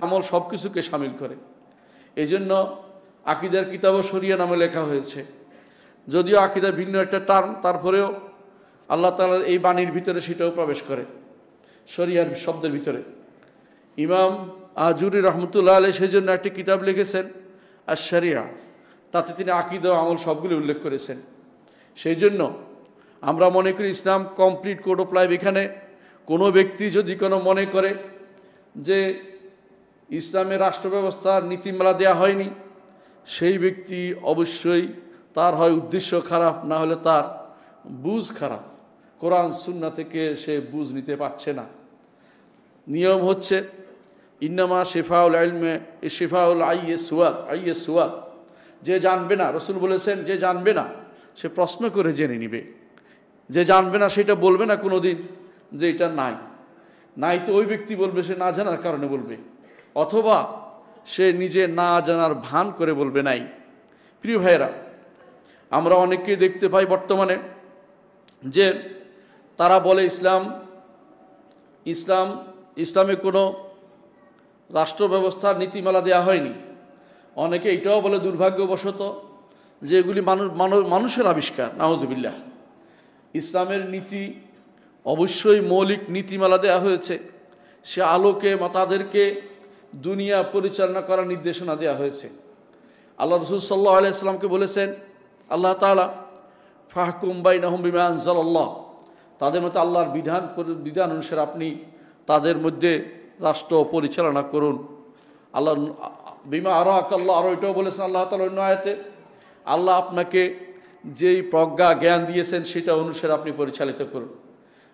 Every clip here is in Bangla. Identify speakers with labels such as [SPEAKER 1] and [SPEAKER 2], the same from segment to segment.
[SPEAKER 1] আমল সব কিছুকে শামিল করে। এই জন্য আকিদার কিতাব ও শরিয়া নামে লেখা হয়েছে। যদিও আকিদা ভিন্ন একটা টার্ম, তারপরেও আল্লাহ তাআলার এই বাণীর ভিতরে সেটাও প্রবেশ করে, শরিয়ার শব্দের ভিতরে। ইমাম আজুরি রহমতুল্লাহ আলাইহি সেই জন্য একটি কিতাব লিখেছেন আশ-শরিয়া, তাতে তিনি আকিদা ও আমল সবগুলো উল্লেখ করেছেন। সেই জন্য আমরা মনে করি ইসলাম কমপ্লিট কোড অফ লাইফ। এখানে কোনো ব্যক্তি যদি কোনো মনে করে যে ইসলামের রাষ্ট্র ব্যবস্থার নীতিমালা দেওয়া হয়নি, সেই ব্যক্তি অবশ্যই তার হয় উদ্দেশ্য খারাপ, না হলে তার বুঝ খারাপ। কোরআন সুন্নাহ থেকে সে বুঝ নিতে পারছে না। নিয়ম হচ্ছে ইন্নামা শিফাউল ইলমে শিফাউল আইয়ে সুয়াল, যে জানবে না, রসুল বলেছেন যে জানবে না সে প্রশ্ন করে জেনে নিবে। যে জানবে না সেটা বলবে না কোনো দিন যে এটা নাই, তো ওই ব্যক্তি বলবে সে না জানার কারণে বলবে, অথবা সে নিজে না জানার ভান করে বলবে নাই। প্রিয় ভাইয়েরা, আমরা অনেককেই দেখতে পাই বর্তমানে যে তারা বলে ইসলামে কোনো রাষ্ট্র ব্যবস্থার নীতিমালা দেওয়া হয়নি। অনেকে এটাও বলে দুর্ভাগ্যবশত যে এগুলি মানুষের আবিষ্কার। নাউজুবিল্লাহ। ইসলামের নীতি অবশ্যই মৌলিক নীতিমালা দেওয়া হয়েছে, সে আলোকে তাদেরকে দুনিয়া পরিচালনা করার নির্দেশনা দেওয়া হয়েছে। আল্লাহ রাসূল সাল্লাল্লাহু আলাইহি ওয়াসাল্লামকে বলেছেন আল্লাহ তাআলা, ফাহকুম বাইনাহুম বিমা আনজালাল্লাহ, তাদের মধ্যে আল্লাহর বিধান অনুসারে আপনি তাদের মধ্যে রাষ্ট্র পরিচালনা করুন। আল্লাহ বিমা আরাকাল্লাহ, আরও এটাও বলেছেন আল্লাহ তাআলা অন্য আয়াতে, আল্লাহ আপনাকে যেই প্রজ্ঞা জ্ঞান দিয়েছেন সেটা অনুসারে আপনি পরিচালিত করুন।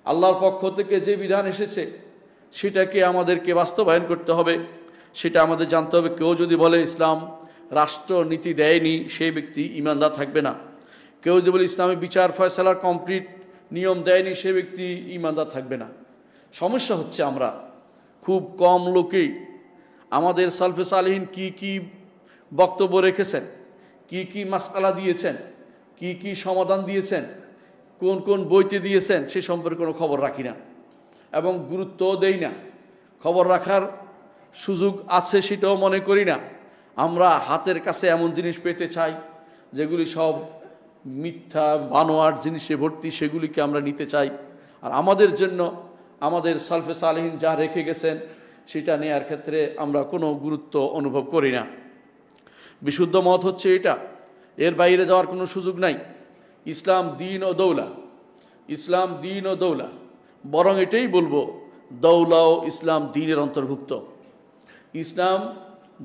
[SPEAKER 1] আল্লাহর পক্ষ থেকে যে বিধান এসেছে সেটাকে আমাদেরকে বাস্তবায়ন করতে হবে, সেটা আমাদের জানতে হবে। কেউ যদি বলে ইসলাম রাষ্ট্রনীতি দেয়নি, সেই ব্যক্তি ঈমানদার থাকবে না। কেউ যদি বলে ইসলামে বিচার ফয়সালার কমপ্লিট নিয়ম দেয়নি, সে ব্যক্তি ঈমানদার থাকবে না। সমস্যা হচ্ছে আমরা খুব কম লোকেই আমাদের সালফে সালেহিন কি বক্তব্য রেখেছেন, কি মাসআলা দিয়েছেন, কি সমাধান দিয়েছেন, কোন বইতে দিয়েছেন, সে সম্পর্কে কোনো খবর রাখি না এবং গুরুত্বও দেই না। খবর রাখার সুযোগ আছে সেটাও মনে করি না। আমরা হাতের কাছে এমন জিনিস পেতে চাই যেগুলি সব মিথ্যা বানোয়াট জিনিসে ভর্তি, সেগুলিকে আমরা নিতে চাই। আর আমাদের জন্য আমাদের সালফে সালেহিন যা রেখে গেছেন সেটা নেয়ার ক্ষেত্রে আমরা কোনো গুরুত্ব অনুভব করি না। বিশুদ্ধ মত হচ্ছে এটা, এর বাইরে যাওয়ার কোনো সুযোগ নাই। ইসলাম দিন ও দৌলা, ইসলাম দিন ও দৌলা, বরং এটাই বলবো দৌলাও ইসলাম দিনের অন্তর্ভুক্ত। ইসলাম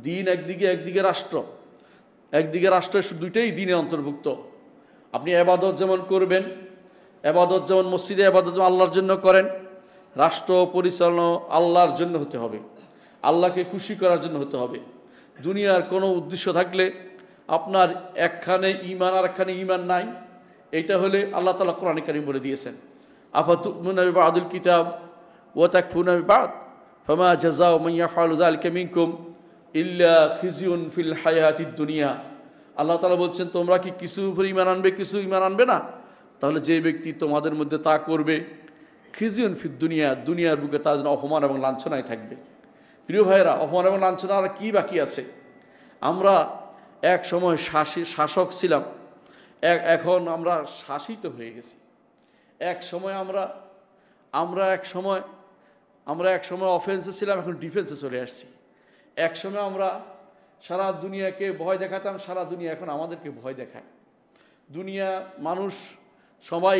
[SPEAKER 1] দিন একদিকে রাষ্ট্র, একদিকে রাষ্ট্র, দুইটাই দিনের অন্তর্ভুক্ত। আপনি ইবাদত যেমন করবেন, ইবাদত যেমন মসজিদে ইবাদত যেমন আল্লাহর জন্য করেন, রাষ্ট্র পরিচালনা আল্লাহর জন্য হতে হবে, আল্লাহকে খুশি করার জন্য হতে হবে। দুনিয়ার কোনো উদ্দেশ্য থাকলে আপনার একখানে ঈমান আর একখানে ঈমান নাই, এইটা হলে আল্লাহ তাআলা কোরআনে কারীম বলে দিয়েছেন, আফাতুমিনুনা বিবাদিল কিতাব ওয়া তাকফুরুনা বিবাদ ফামা জাযাউ মান ইয়াফআলু যালিকা মিনকুম ইল্লা খিজিউন ফিল হায়াতিদ দুনিয়া। আল্লাহ তাআলা বলছেন, তোমরা কি কিছু উপর ঈমান আনবে, কিছু ঈমান আনবে না? তাহলে যে ব্যক্তি তোমাদের মধ্যে তা করবে, খিজিউন ফিদ দুনিয়া, দুনিয়ার বুকে তার জন্য অপমান এবং লাঞ্ছনাই থাকবে। প্রিয় ভাইয়েরা, অপমান এবং লাঞ্ছনা আর কি বাকি আছে? আমরা এক সময় শাসক ছিলাম, এখন আমরা শাসিত হয়ে গেছি। এক সময় আমরা এক সময় অফেন্সে ছিলাম, এখন ডিফেন্সে চলে আসছি। এক সময় আমরা সারা দুনিয়াকে ভয় দেখাতাম, সারা দুনিয়া এখন আমাদেরকে ভয় দেখায়। দুনিয়া মানুষ সবাই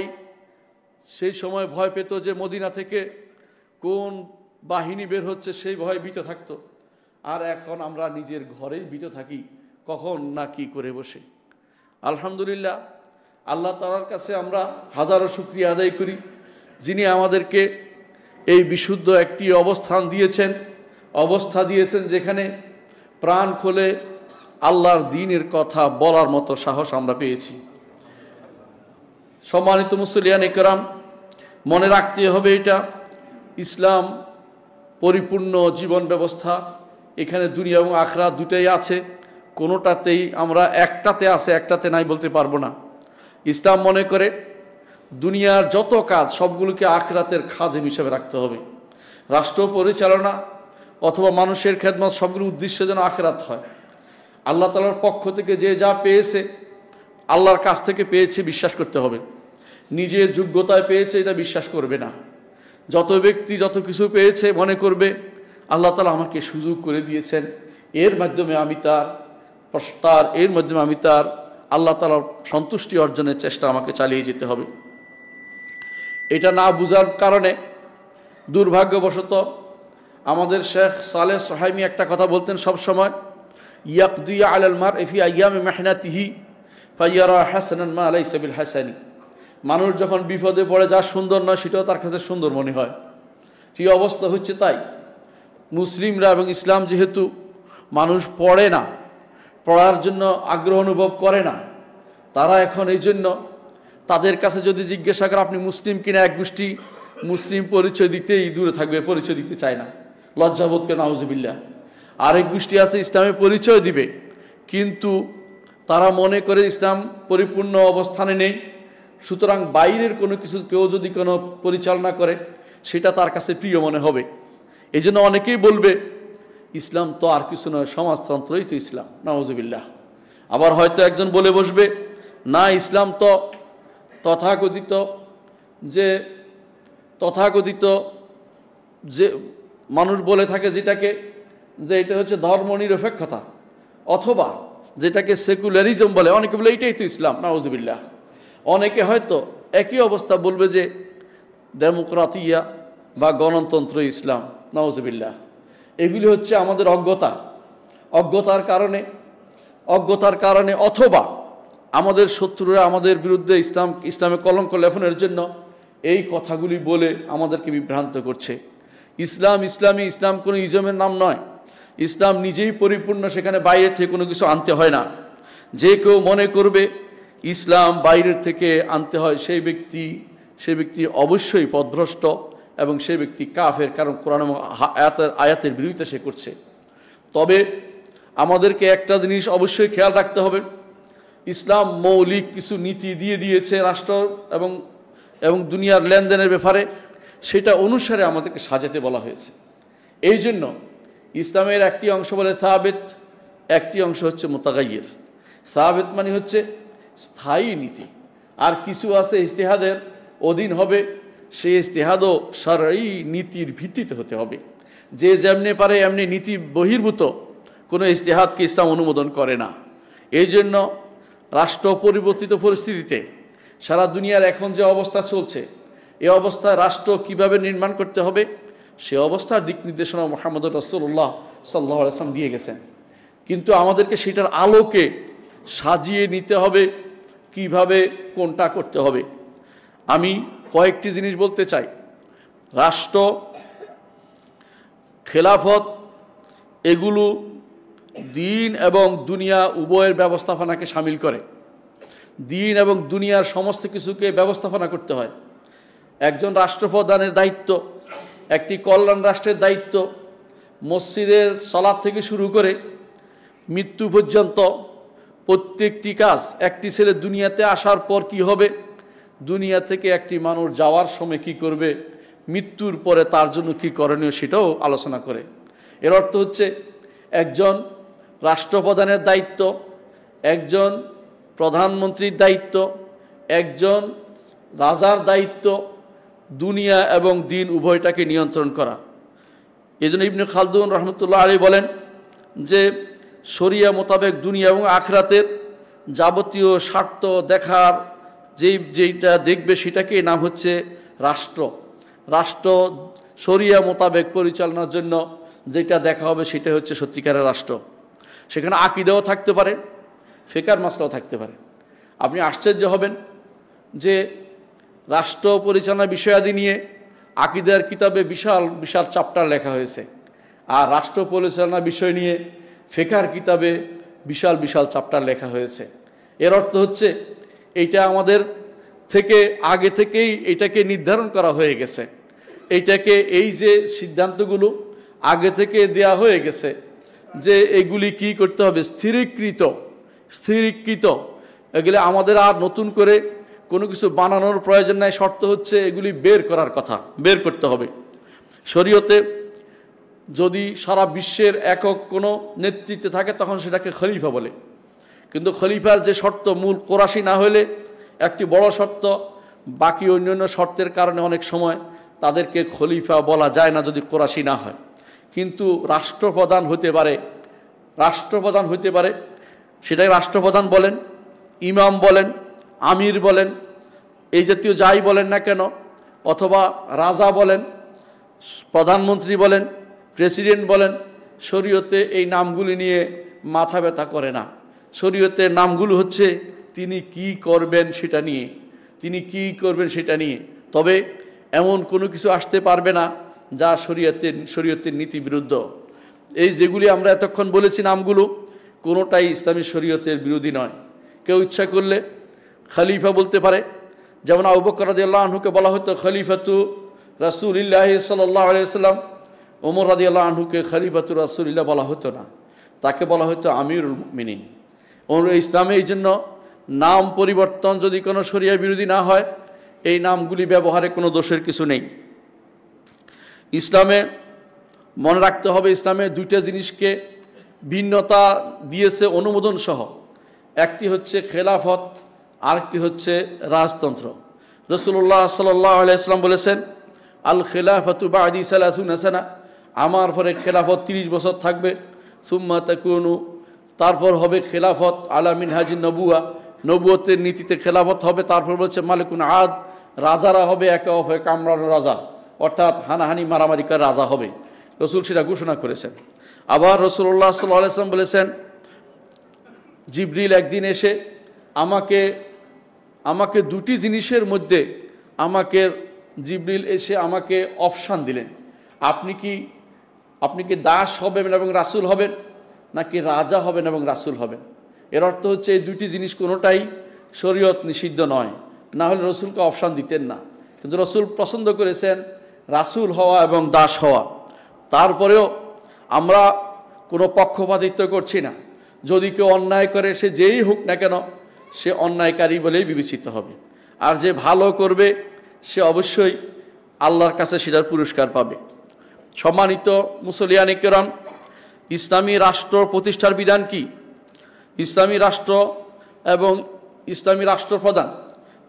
[SPEAKER 1] সেই সময় ভয় পেত যে মদিনা থেকে কোন বাহিনী বের হচ্ছে, সেই ভয়ে ভীত থাকতো। আর এখন আমরা নিজের ঘরেই ভীত থাকি, কখন না কি করে বসে। আলহামদুলিল্লাহ, আল্লাহ তাআলার কাছে আমরা হাজারো শুকরিয়া আদায় করি, যিনি আমাদেরকে এই বিশুদ্ধ একটি অবস্থা দিয়েছেন যেখানে প্রাণ খুলে আল্লাহর দ্বীনের কথা বলার মতো সাহস আমরা পেয়েছি। সম্মানিত মুসলিয়ান ইকরাম, মনে রাখতে হবে এটা ইসলাম পরিপূর্ণ জীবন ব্যবস্থা। এখানে দুনিয়া এবং আখিরাত দুটাই আছে, কোনোটাতেই আমরা একটাতে আছে একটাতে নাই বলতে পারবো না। ইসলাম মনে করে দুনিয়ার যত কাজ সবগুলোকে আখিরাতের খাদেম হিসেবে রাখতে হবে। রাষ্ট্র পরিচালনা অথবা মানুষের খেদমত, সবগুলোর উদ্দেশ্য যেন আখিরাত হয়। আল্লাহ তাআলার পক্ষ থেকে যে যা পেয়েছে আল্লাহর কাছ থেকে পেয়েছে বিশ্বাস করতে হবে, নিজের যোগ্যতায় পেয়েছে এটা বিশ্বাস করবে না। যত ব্যক্তি যত কিছু পেয়েছে মনে করবে আল্লাহ তাআলা আমাকে সুযোগ করে দিয়েছেন, এর মাধ্যমে আমি তার আল্লাহ তাআলার সন্তুষ্টি অর্জনের চেষ্টা আমাকে চালিয়ে যেতে হবে। এটা না বুঝার কারণে দুর্ভাগ্যবশত আমাদের শেখ সালেহ সোহাইমি একটা কথা বলতেন সব সময়, ইয়াকদি আলাল মারই ফি আইয়ামি মেহনাতিহি ফায়ারা হাসানান মা লাইসা বিল হাসানি। মানুষ যখন বিপদে পড়ে যা সুন্দর নয় সেটাও তার কাছে সুন্দর মনে হয়। কি অবস্থা হচ্ছে তাই। মুসলিমরা এবং ইসলাম যেহেতু মানুষ পড়ে না, পড়ার জন্য আগ্রহ অনুভব করে না, তারা এখন এই জন্য তাদের কাছে যদি জিজ্ঞাসা করে আপনি মুসলিম কিনা, এক গোষ্ঠী মুসলিম পরিচয় দিতেই দূরে থাকবে, পরিচয় দিতে চায় না, লজ্জাবোধ করে, নাউজুবিল্লাহ। আরেক গোষ্ঠী আছে ইসলামের পরিচয় দিবে, কিন্তু তারা মনে করে ইসলাম পরিপূর্ণ অবস্থানে নেই, সুতরাং বাইরের কোনো কিছু কেউ যদি কোনো পরিচালনা করে সেটা তার কাছে প্রিয় মনে হবে। এই জন্য অনেকেই বলবে ইসলাম তো আর কিছু নয়, সমাজতন্ত্রই তো ইসলাম, নাউজুবিল্লাহ। আবার হয়তো একজন বলে বসবে না, ইসলাম তো তথাকথিত যে মানুষ বলে থাকে যেটাকে, যে এটা হচ্ছে ধর্মনিরপেক্ষতা, অথবা যেটাকে সেকুলারিজম বলে, অনেকে বলে এটাই তো ইসলাম, নাউজুবিল্লাহ। অনেকে হয়তো একই অবস্থা বলবে যে ডেমোক্রাতিয়া বা গণতন্ত্র ইসলাম, নাউজুবিল্লাহ। এগুলি হচ্ছে আমাদের অজ্ঞতার কারণে অথবা আমাদের শত্রুরা আমাদের বিরুদ্ধে ইসলামে কলঙ্ক লেপনের জন্য এই কথাগুলি বলে আমাদেরকে বিভ্রান্ত করছে। ইসলাম কোনো ইজমের নাম নয়, ইসলাম নিজেই পরিপূর্ণ, সেখানে বাইরে থেকে কোনো কিছু আনতে হয় না। যে কেউ মনে করবে ইসলাম বাইরের থেকে আনতে হয় সেই ব্যক্তি অবশ্যই পথভ্রষ্ট এবং সেই ব্যক্তি কাফের, কারণ কোরআন এবং আয়াতের বিরোধিতা সে করছে। তবে আমাদেরকে একটা জিনিস অবশ্যই খেয়াল রাখতে হবে, ইসলাম মৌলিক কিছু নীতি দিয়ে দিয়েছে রাষ্ট্র এবং দুনিয়ার লেনদেনের ব্যাপারে, সেটা অনুসারে আমাদেরকে সাজাতে বলা হয়েছে। এই জন্য ইসলামের একটি অংশ বলে সাবিত, একটি অংশ হচ্ছে মুতাগাইয়ির। সাবিত মানে হচ্ছে স্থায়ী নীতি, আর কিছু আছে ইজতিহাদের অধীন হবে, সেই ইজতিহাদও শরঈ নীতির ভিত্তিতে হতে হবে। যে যেমনি পারে এমনি নীতি বহির্ভূত কোনো ইজতিহাদকে ইসলাম অনুমোদন করে না। এই জন্য রাষ্ট্র পরিবর্তিত পরিস্থিতিতে সারা দুনিয়ার এখন যে অবস্থা চলছে, এই অবস্থায় রাষ্ট্র কিভাবে নির্মাণ করতে হবে সে অবস্থার দিক নির্দেশনা মুহাম্মদ রাসূলুল্লাহ সাল্লাল্লাহু আলাইহি ওয়াসাল্লাম দিয়ে গেছেন। কিন্তু আমাদেরকে সেটার আলোকে সাজিয়ে নিতে হবে, কিভাবে কোনটা করতে হবে। আমি কয়েকটি জিনিস বলতে চাই। রাষ্ট্র, খেলাফত, এগুলো দিন এবং দুনিয়া উভয়ের ব্যবস্থাপনাকে শামিল করে। দিন এবং দুনিয়ার সমস্ত কিছুকে ব্যবস্থাপনা করতে হয়। একজন রাষ্ট্রপ্রধানের দায়িত্ব, একটি কল্যাণ রাষ্ট্রের দায়িত্ব, মসজিদের সালাত থেকে শুরু করে মৃত্যু পর্যন্ত প্রত্যেকটি কাজ। একটি ছেলে দুনিয়াতে আসার পর কি হবে, দুনিয়া থেকে একটি মানুষ যাওয়ার সময় কি করবে, মৃত্যুর পরে তার জন্য কি করণীয় সেটাও আলোচনা করে। এর অর্থ হচ্ছে একজন রাষ্ট্রপ্রধানের দায়িত্ব, একজন প্রধানমন্ত্রীর দায়িত্ব, একজন রাজার দায়িত্ব দুনিয়া এবং দিন উভয়টাকে নিয়ন্ত্রণ করা। এই জন্য ইবনে খালদুন রহমতুল্লাহ আলাইহি বলেন যে শরিয়া মোতাবেক দুনিয়া এবং আখিরাতের যাবতীয় স্বার্থ দেখার যেইটা দেখবে সেটাকে নাম হচ্ছে রাষ্ট্র। রাষ্ট্র শরিয়া মোতাবেক পরিচালনার জন্য যেটা দেখা হবে সেটা হচ্ছে সত্যিকারের রাষ্ট্র। সেখানে আকীদাও থাকতে পারে, ফিকহ মাসলাও থাকতে পারে। আপনি আশ্চর্য হবেন যে রাষ্ট্র পরিচালনার বিষয়াদি নিয়ে আকীদার কিতাবে বিশাল বিশাল চ্যাপ্টার লেখা হয়েছে, আর রাষ্ট্র পরিচালনার বিষয় নিয়ে ফিকহের কিতাবে বিশাল বিশাল চ্যাপ্টার লেখা হয়েছে। এর অর্থ হচ্ছে এইটা আমাদের থেকে আগে থেকেই এটাকে নির্ধারণ করা হয়ে গেছে। এইটাকে এই যে সিদ্ধান্তগুলো আগে থেকে দেয়া হয়ে গেছে যে এগুলি কি করতে হবে, স্থিরীকৃত। এগুলি আমাদের আর নতুন করে কোনো কিছু বানানোর প্রয়োজন নাই। শর্ত হচ্ছে এগুলি বের করতে হবে। শরীয়তে যদি সারা বিশ্বের একক কোনো নেতৃত্বে থাকে তখন সেটাকে খলিফা বলে। কিন্তু খলিফার যে শর্ত মূল কোরাশি না হলে একটি বড় শর্ত, বাকি অন্যান্য শর্তের কারণে অনেক সময় তাদেরকে খলিফা বলা যায় না যদি কোরাশি না হয়। কিন্তু রাষ্ট্রপ্রধান হতে পারে, সেটাই রাষ্ট্রপ্রধান বলেন, ইমাম বলেন, আমির বলেন, এই জাতীয় যাই বলেন না কেন, অথবা রাজা বলেন, প্রধানমন্ত্রী বলেন, প্রেসিডেন্ট বলেন, শরীয়তে এই নামগুলি নিয়ে মাথা ব্যথা করে না। শরীয়তের নামগুলো হচ্ছে তিনি কি করবেন সেটা নিয়ে। তবে এমন কোনো কিছু আসতে পারবে না যা শরীয়তের নীতি বিরুদ্ধ। এই যেগুলি আমরা এতক্ষণ বলেছি নামগুলো, কোনোটাই ইসলামী শরীয়তের বিরোধী নয়। কেউ ইচ্ছা করলে খলিফা বলতে পারে, যেমন আবু বকর রাদিয়াল্লাহু আনহুকে বলা হতো খলিফাতু রাসূলিল্লাহ সাল্লাল্লাহু আলাইহি ওয়াসাল্লাম, ওমর রাদিয়াল্লাহু আনহুকে খলিফাতু রাসূলিল্লাহ বলা হতো না, তাকে বলা হতো আমিরুল মুমিনিন। ইসলামে এই জন্য নাম পরিবর্তন যদি কোনো শরিয়া বিরোধী না হয়, এই নামগুলি ব্যবহারে কোনো দোষের কিছু নেই। ইসলামে মনে রাখতে হবে, ইসলামে দুইটা জিনিসকে ভিন্নতা দিয়েছে অনুমোদন সহ। একটি হচ্ছে খেলাফত, আরেকটি হচ্ছে রাজতন্ত্র। রাসূলুল্লাহ সাল্লাল্লাহু আলাইহি ওয়াসাল্লাম বলেছেন, আল খেলাফাতু বা'দি 30 সানা, আমার পরে খেলাফত 30 বছর থাকবে। সুম্মা তাকুনু, তারপর হবে খেলাফত আলা মিনহাজিন নবুয়া, নবুয়তের নীতিতে খেলাফত হবে। তারপর বলছে মালিকুন আদ, রাজারা হবে একে অপরে কামড়ানো রাজা, অর্থাৎ হানাহানি মারামারি করে রাজা হবে। রসুল সেটা ঘোষণা করেছেন। আবার রাসূলুল্লাহ সাল্লাল্লাহু আলাইহি ওয়াসাল্লাম বলেছেন, জিবরিল একদিন এসে আমাকে দুটি জিনিসের মধ্যে জিবরিল এসে আমাকে অপশান দিলেন, আপনি কি দাস হবেন এবং রাসূল হবেন, নাকি রাজা হবেন এবং রাসূল হবেন। এর অর্থ হচ্ছে এই দুটি জিনিস কোনোটাই শরীয়ত নিষিদ্ধ নয়, না হলে রসুলকে অপশান দিতেন না। কিন্তু রসুল পছন্দ করেছেন রাসূল হওয়া এবং দাস হওয়া। তারপরেও আমরা কোনো পক্ষপাতিত্ব করছি না। যদি কেউ অন্যায় করে, সে যেই হোক না কেন, সে অন্যায়কারী বলেই বিবেচিত হবে। আর যে ভালো করবে সে অবশ্যই আল্লাহর কাছে সেটার পুরস্কার পাবে। সম্মানিত মুসলিয়ানে কেরাম, ইসলামী রাষ্ট্র প্রতিষ্ঠার বিধান কি? ইসলামী রাষ্ট্র এবং ইসলামী রাষ্ট্রপ্রধান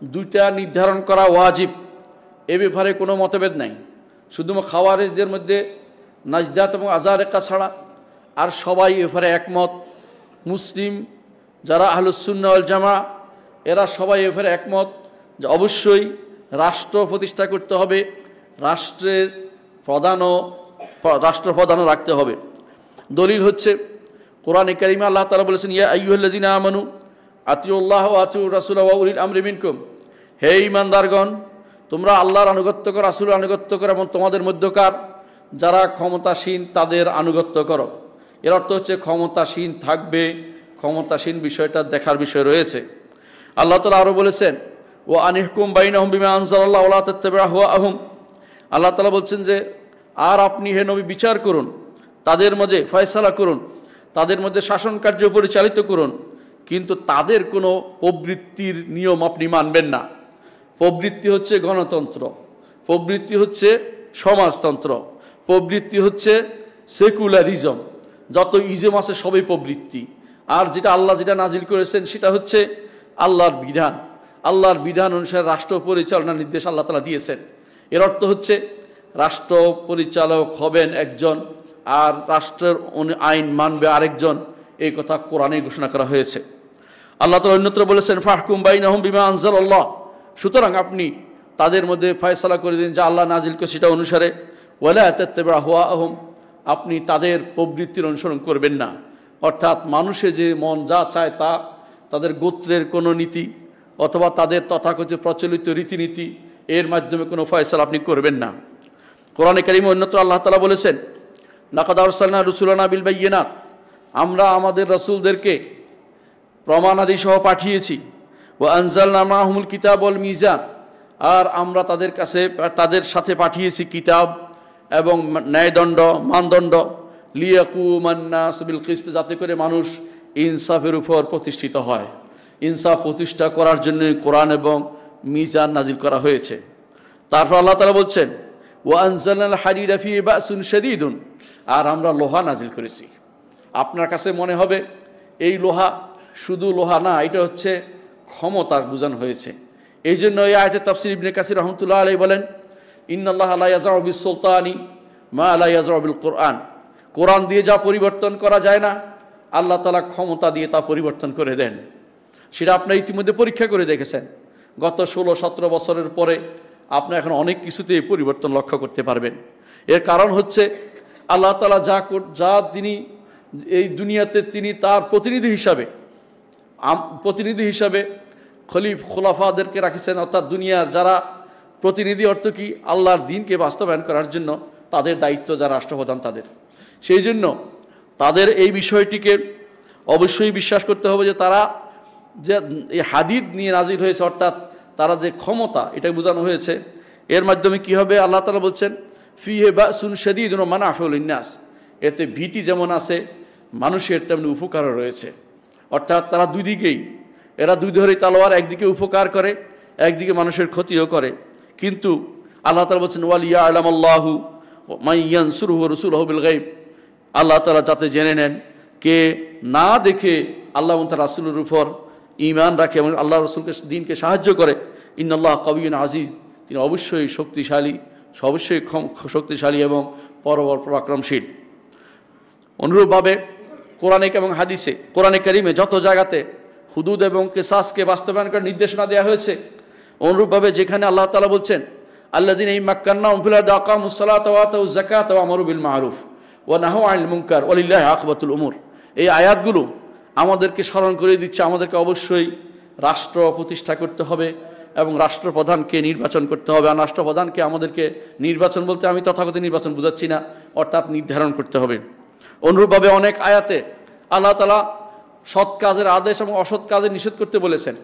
[SPEAKER 1] দুইটা নির্ধারণ করা ওয়াজিব, এ ব্যাপারে কোনো মতভেদ নাই। শুধুমাত্র খাওয়ারিজদের মধ্যে নাজদাত এবং আজারেকা ছাড়া আর সবাই এ ব্যাপারে একমত। মুসলিম যারা আহলুস সুন্নাহ ওয়াল জামা, এরা সবাই এ ব্যাপারে একমত যে অবশ্যই রাষ্ট্র প্রতিষ্ঠা করতে হবে, রাষ্ট্রপ্রধানও রাখতে হবে। দলিল হচ্ছে কোরআনে কারিমে আল্লাহ তাআলা বলেছেন, ইয়া আইয়ুহাল্লাযিনা আমানু আতিউল্লাহ ওয়া আতিউর রাসূলা ওয়া উলিল আমরি মিনকুম, হে ঈমানদারগণ, তোমরা আল্লাহর আনুগত্য করো, রাসূলের আনুগত্য করো এবং তোমাদের মধ্যকার যারা ক্ষমতাসীন তাদের আনুগত্য করো। এর অর্থ হচ্ছে ক্ষমতাসীন থাকবে, ক্ষমতাসীন বিষয়টা দেখার বিষয় রয়েছে। আল্লাহ তাআলা আরও বলেছেন, ওয়া আনিহকুম বাইনাহুম বিমা আনজালাল্লাহু ওয়া লা তাত্তাবি' আহওয়াআহুম, আল্লাহ তাআলা বলছেন যে আর আপনি হে নবী বিচার করুন, তাদের মধ্যে ফয়সালা করুন, তাদের মধ্যে শাসন কার্য পরিচালিত করুন, কিন্তু তাদের কোনো প্রবৃত্তির নিয়ম আপনি মানবেন না। প্রবৃত্তি হচ্ছে গণতন্ত্র, প্রবৃত্তি হচ্ছে সমাজতন্ত্র, প্রবৃত্তি হচ্ছে সেকুলারিজম। যত ইজম আছে সবই প্রবৃত্তি। আর যেটা আল্লাহ যেটা নাজিল করেছেন সেটা হচ্ছে আল্লাহর বিধান। আল্লাহর বিধান অনুসারে রাষ্ট্র পরিচালনার নির্দেশ আল্লাহ তাআলা দিয়েছেন। এর অর্থ হচ্ছে রাষ্ট্র পরিচালক হবেন একজন, আর রাষ্ট্রের আইন মানবে আরেকজন। এই কথা কোরআনে ঘোষণা করা হয়েছে। আল্লাহ তাআলা অন্যত্র বলেছেন, ফাহকুম বাইনাহুম বিমা আনজালাল্লাহ, সুতরাং আপনি তাদের মধ্যে ফয়সালা করে দিন যা আল্লাহ নাজিল করে সেটা অনুসারে। ওয়ালা তাত্তাবি' আহওয়াআহুম, আপনি তাদের প্রবৃত্তির অনুসরণ করবেন না। অর্থাৎ মানুষে যে মন যা চায় তা, তাদের গোত্রের কোনো নীতি অথবা তাদের তথাকথিত প্রচলিত রীতিনীতি, এর মাধ্যমে কোনো ফয়সালা আপনি করবেন না। কোরআনে কারিমে অন্যত্র আল্লাহ তাআলা বলেছেন, লাকাদ আরসালনা রুসুলানা বিল বায়্যিনাত, আমরা আমাদের রাসূলদেরকে প্রমাণাদি সহ পাঠিয়েছি। ওয়া আনজালনা মাআহুমুল কিতাব ওয়াল মিজান, আর আমরা তাদের সাথে পাঠিয়েছি কিতাব এবং ন্যায়দণ্ড, মানদণ্ড। লিয়াকুমান নাস বিল কিসত, যাতে করে মানুষ ইনসাফের উপর প্রতিষ্ঠিত হয়। ইনসাফ প্রতিষ্ঠা করার জন্য কোরআন এবং মিজান নাজিল করা হয়েছে। তারপর আল্লাহ তাআলা বলছেন, ওয়া আনজালনাল হাদিদা ফিহি বাসুন শাদীদুন, আর আমরা লোহা নাজিল করেছি। আপনার কাছে মনে হবে এই লোহা শুধু লোহা না, এটা হচ্ছে ক্ষমতার বোঝানো হয়েছে। এই জন্য এই আয়াতে তাফসীর ইবনে কাসির রহমতুল্লাহ আলাইহি বলেন, ইন্নাল্লাহা লা ইয়াযউ বিস-সুলতানি মা লা ইয়াযউ বিল-কুরআন। কোরআন দিয়ে যা পরিবর্তন করা যায় না, আল্লাহ তাআলা ক্ষমতা দিয়ে তা পরিবর্তন করে দেন। সেটা আপনি ইতিমধ্যে পরীক্ষা করে দেখেছেন। গত 16-17 বছরের পরে আপনি এখন অনেক কিছুতেই পরিবর্তন লক্ষ্য করতে পারবেন। এর কারণ হচ্ছে আল্লাহ তাআলা যা তিনি এই দুনিয়াতে তিনি তার প্রতিনিধি হিসাবে খোলাফাদেরকে রাখেছেন, অর্থাৎ দুনিয়ার যারা প্রতিনিধি, অর্থ কি আল্লাহর দ্বীনকে বাস্তবায়ন করার জন্য তাদের দায়িত্ব যারা রাষ্ট্রপ্রধান তাদের। সেই জন্য তাদের এই বিষয়টিকে অবশ্যই বিশ্বাস করতে হবে যে তারা যে এই হাদিদ নিয়ে নাজিল হয়েছে, অর্থাৎ তারা যে ক্ষমতা এটা বোঝানো হয়েছে। এর মাধ্যমে কি হবে, আল্লাহ তাআলা বলছেন ফিহে বাসুন শাদীদুন ওয়া মানাফিউ লিন-নাস। এতে ভীতি যেমন আছে মানুষের তেমনি উপকারও রয়েছে। অর্থাৎ তারা দুই দিকেই, এরা দুই ধরেই তালোয়ার, একদিকে উপকার করে একদিকে মানুষের ক্ষতিও করে। কিন্তু আল্লাহ তাআলা বলছেন ওয়ালিয়া'লামাল্লাহু মান ইয়ানসুরুহু ওয়া রাসূলুহু বিল গায়ব। আল্লাহ তাআলা যাতে জেনে নেন কে না দেখে আল্লাহ এবং তার রাসূলের উপর ঈমান রাখে এবং আল্লাহ রাসূলকে দ্বীনকে সাহায্য করে। ইন্নাল্লাহা কাবিয়্যুন আজিজ, তিনি অবশ্যই শক্তিশালী এবং পরাক্রমশীল। অনুরূপভাবে কোরআনে এবং হাদিসে, কোরআনে কারিমে যত জায়গাতে হুদুদ এবং কিসাসকে বাস্তবায়ন করার নির্দেশনা দেওয়া হয়েছে, অনুরূপভাবে যেখানে আল্লাহ তাআলা বলছেন আল্লাযীনা ইম্মাক্কান্নাহুম ফিল আরদি আকামুস সালাতা ওয়া আতাউয যাকাতা ওয়া আমারু বিল মা'রুফ ওয়া নাহাউ আনিল মুনকার ওয়া লিল্লাহি আকিবাতুল উমুর। এই আয়াতগুলো আমাদেরকে স্মরণ করে দিচ্ছে আমাদেরকে অবশ্যই রাষ্ট্র প্রতিষ্ঠা করতে হবে এবং রাষ্ট্রপ্রধানকে নির্বাচন করতে হবে। আর রাষ্ট্রপ্রধানকে আমাদেরকে নির্বাচন বলতে আমি তথাকথিত নির্বাচন বুঝাচ্ছি না, অর্থাৎ নির্ধারণ করতে হবে। অনুরূপভাবে অনেক আয়াতে আল্লাহ তাআলা সৎ কাজের আদেশ এবং অসৎ কাজের নিষেধ করতে বলেছেন।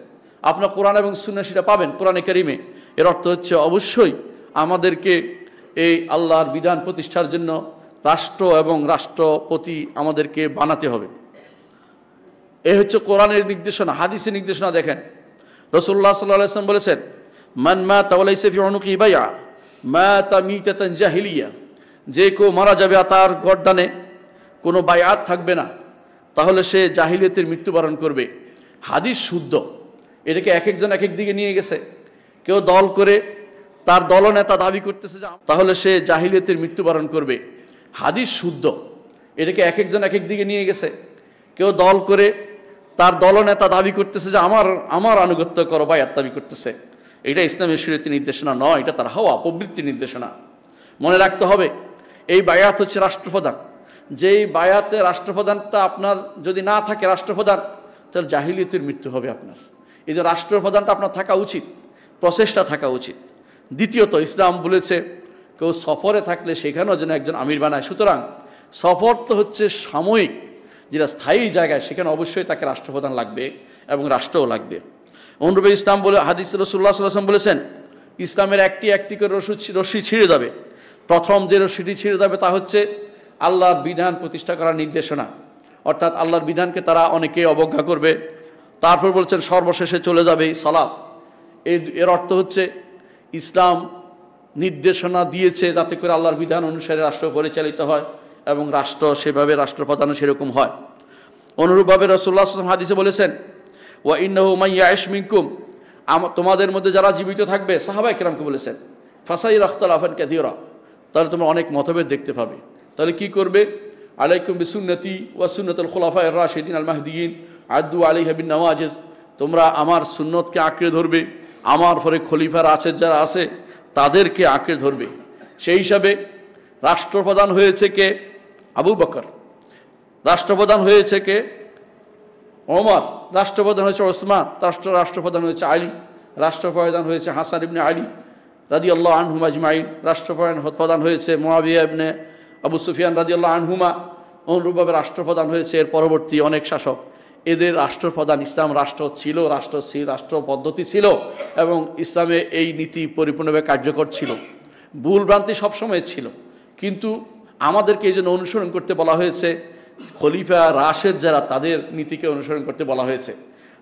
[SPEAKER 1] আপনার কোরআন এবং সুন্নাহ সেটা পাবেন কোরআনে কারিমে। এর অর্থ হচ্ছে অবশ্যই আমাদেরকে এই আল্লাহর বিধান প্রতিষ্ঠার জন্য রাষ্ট্র এবং রাষ্ট্রপতি আমাদেরকে বানাতে হবে। এই হচ্ছে কোরআনের নির্দেশনা। হাদিসের নির্দেশনা দেখেন, রাসূলুল্লাহ সাল্লাল্লাহু আলাইহি ওয়াসাল্লাম বলেছেন মান মাতা ওয়া লাইসা ফি উনুকি বাইআ মাতা মিতাতান জাহিলিয়া। যে কেউ মারা যাবে আর তার গর্দানে কোনো বায়াত থাকবে না, তাহলে সে জাহিলিয়াতের মৃত্যুবরণ করবে। হাদিস শুদ্ধ, এটাকে এক একজন এক এক দিকে নিয়ে গেছে। কেউ দল করে তার দলনেতা দাবি করতেছে যে তাহলে সে জাহিলিয়াতের মৃত্যুবরণ করবে। হাদিস শুদ্ধ, এটাকে এক একজন এক এক দিকে নিয়ে গেছে। কেউ দল করে তার দলনেতা দাবি করতেছে যে আমার আনুগত্য করো, বায়াত দাবি করতেছে। এটা ইসলামের শরীয়তের নির্দেশনা নয়, এটা তার হাওয়া প্রবৃত্তির নির্দেশনা। মনে রাখতে হবে এই বায়াত হচ্ছে রাষ্ট্রপ্রধান। যেই বায়াতে রাষ্ট্রপ্রধানটা আপনার যদি না থাকে রাষ্ট্রপ্রধান, তাহলে জাহিলিয়াতের মৃত্যু হবে আপনার। এই যে রাষ্ট্রপ্রধানটা আপনার থাকা উচিত, প্রসেসটা থাকা উচিত। দ্বিতীয়ত ইসলাম বলেছে কেউ সফরে থাকলে সেখানেও যেন একজন আমির বানায়। সুতরাং সফর তো হচ্ছে সাময়িক, যেটা স্থায়ী জায়গায় সেখানে অবশ্যই তাকে রাষ্ট্রপ্রধান লাগবে এবং রাষ্ট্রও লাগবে। অনুরূপে ইসলাম বলে হাদিস রাসূলুল্লাহ সাল্লাল্লাহু আলাইহি ওয়াসাল্লাম বলেছেন ইসলামের একটি করে রশি ছিঁড়ে যাবে। প্রথম যে রশিটি ছিঁড়ে যাবে তা হচ্ছে আল্লাহর বিধান প্রতিষ্ঠা করার নির্দেশনা, অর্থাৎ আল্লাহর বিধানকে তারা অনেকেই অবজ্ঞা করবে। তারপর বলছেন সর্বশেষে চলে যাবে সালাত। এর অর্থ হচ্ছে ইসলাম নির্দেশনা দিয়েছে যাতে করে আল্লাহর বিধান অনুসারে রাষ্ট্র পরিচালিত হয় এবং রাষ্ট্র সেভাবে রাষ্ট্রপ্রধানও সেরকম হয়। অনুরূপভাবে রাসূলুল্লাহ সাল্লাল্লাহু আলাইহি ওয়াসাল্লাম হাদিসে বলেছেন ওয়া ইন্নাহু মান ইয়াইশ মিনকুম, তোমাদের মধ্যে যারা জীবিত থাকবে, সাহাবায়ে কেরামকে বলেছেন ফাসাইরা ইখতিলাফান কাসীরা, তাহলে তোমরা অনেক মতভেদ দেখতে পাবে। তাহলে কি করবে? আলাইকুম বিসুন্নতি ওয়া সুন্নাতুল খুলাফায়ে রাশিদিন আল মাহদিয়িন আদু আলাইহা বিন নওয়াজিজ, তোমরা আমার সুন্নতকে আঁকড়ে ধরবে, আমার পরে খলিফার আছে যারা আছে তাদেরকে আঁকড়ে ধরবে। সেই হিসাবে রাষ্ট্রপ্রধান হয়েছে কে? আবু বকর। রাষ্ট্রপ্রধান হয়েছে কে? ওমর। রাষ্ট্রপ্রধান হয়েছে ওসমান। রাষ্ট্রপ্রধান হয়েছে আলী। রাষ্ট্রপ্রধান হয়েছে হাসান ইবনে আলী রাদিয়াল্লাহু আনহুম আজমাইন। রাষ্ট্রপ্রধান হয়েছে মুআবিয়া ইবনে আবু সুফিয়ান রাদিয়াল্লাহু আনহুমা। অনুরূপভাবে রাষ্ট্রপ্রধান হয়েছে এর পরবর্তী অনেক শাসক। এদের রাষ্ট্রপ্রধান ইসলাম রাষ্ট্র ছিল, রাষ্ট্র পদ্ধতি ছিল এবং ইসলামে এই নীতি পরিপূর্ণভাবে কার্যকর ছিল। ভুল ভ্রান্তি সবসময় ছিল, কিন্তু আমাদেরকে এই জন্য অনুসরণ করতে বলা হয়েছে খলিফা রাশেদ যারা, তাদের নীতিকে অনুসরণ করতে বলা হয়েছে।